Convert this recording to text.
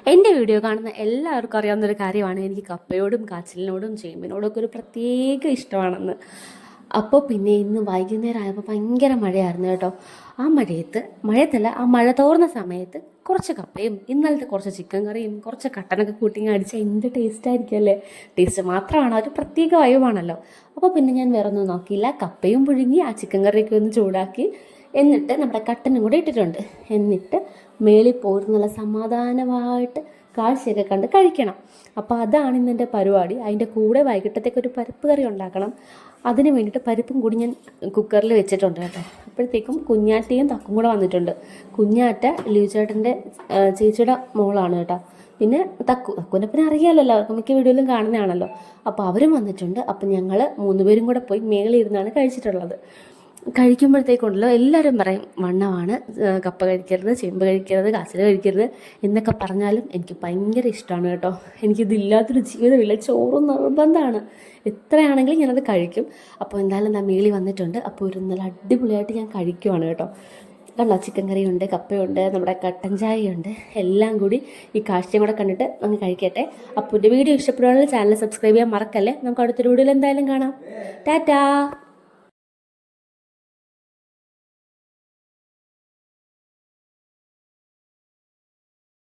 എൻ്റെ വീഡിയോ കാണുന്ന എല്ലാവർക്കും അറിയാവുന്നൊരു കാര്യമാണ് എനിക്ക് കപ്പയോടും കാച്ചിലിനോടും ചേമ്പിനോടൊക്കെ ഒരു പ്രത്യേക ഇഷ്ടമാണെന്ന്. അപ്പോൾ പിന്നെ ഇന്ന് വൈകുന്നേരം ആയപ്പോൾ ഭയങ്കര മഴയായിരുന്നു കേട്ടോ. മഴയത്തല്ല, ആ മഴ തോർന്ന സമയത്ത് കുറച്ച് കപ്പയും ഇന്നലത്തെ കുറച്ച് ചിക്കൻ കറിയും കുറച്ച് കട്ടനൊക്കെ കൂട്ടി അടിച്ചാൽ എന്ത് ടേസ്റ്റ് ആയിരിക്കുമല്ലേ. ടേസ്റ്റ് മാത്രമാണ്, ഒരു പ്രത്യേക വയവാണല്ലോ. അപ്പോൾ പിന്നെ ഞാൻ വേറെ ഒന്നും നോക്കിയില്ല, കപ്പയും പുഴുങ്ങി ആ ചിക്കൻ കറിയൊക്കെ ഒന്ന് ചൂടാക്കി, എന്നിട്ട് നമ്മുടെ കട്ടനും കൂടെ ഇട്ടിട്ടുണ്ട്. എന്നിട്ട് മേളിൽ പോയിട്ട് നല്ല സമാധാനമായിട്ട് കാഴ്ചയൊക്കെ കണ്ട് കഴിക്കണം. അപ്പോൾ അതാണ് ഇന്നെൻ്റെ പരിപാടി. അതിൻ്റെ കൂടെ വൈകിട്ടത്തേക്ക് ഒരു പരിപ്പ് കറി ഉണ്ടാക്കണം. അതിന് വേണ്ടിയിട്ട് പരിപ്പും കൂടി ഞാൻ കുക്കറിൽ വെച്ചിട്ടുണ്ട് കേട്ടോ. അപ്പോഴത്തേക്കും കുഞ്ഞാറ്റയും തക്കും കൂടെ വന്നിട്ടുണ്ട്. കുഞ്ഞാറ്റ ലിയുചേട്ടൻ്റെ ചേച്ചിയുടെ മോളാണ് കേട്ടോ. പിന്നെ തക്കുവിനെ പിന്നെ അറിയാമല്ലോ, മിക്ക വീഡിയോയിലും കാണുന്നതാണല്ലോ. അപ്പോൾ അവരും വന്നിട്ടുണ്ട്. അപ്പം ഞങ്ങൾ 3 പേരും കൂടെ പോയി മേളിരുന്നാണ് കഴിച്ചിട്ടുള്ളത്. കഴിക്കുമ്പോഴത്തേക്കുണ്ടല്ലോ എല്ലാവരും പറയും വണ്ണമാണ്, കപ്പ കഴിക്കരുത്, ചേമ്പ് കഴിക്കരുത്, കാച്ചിൽ കഴിക്കരുത് എന്നൊക്കെ പറഞ്ഞാലും എനിക്ക് ഭയങ്കര ഇഷ്ടമാണ് കേട്ടോ. എനിക്കിതില്ലാത്തൊരു ജീവിതമില്ല. ചോറും നിർബന്ധമാണ്. എത്രയാണെങ്കിലും ഞാനത് കഴിക്കും. അപ്പോൾ എന്തായാലും മേളി വന്നിട്ടുണ്ട്. അപ്പോൾ ഒരു നല്ല അടിപൊളിയായിട്ട് ഞാൻ കഴിക്കുവാണ് കേട്ടോ. കണ്ടോ, ചിക്കൻ കറിയുണ്ട്, കപ്പയുണ്ട്, നമ്മുടെ കട്ടൻ ചായയുണ്ട്, എല്ലാം കൂടി ഈ കാഴ്ചയും കൂടെ കണ്ടിട്ട് അങ്ങ് കഴിക്കട്ടെ. അപ്പോൾ എൻ്റെ വീഡിയോ ഇഷ്ടപ്പെടുകയാണെങ്കിൽ ചാനൽ സബ്സ്ക്രൈബ് ചെയ്യാൻ മറക്കല്ലേ. നമുക്ക് അടുത്തൊരു വീഡിയോയിൽ എന്തായാലും കാണാം. ടാറ്റാ.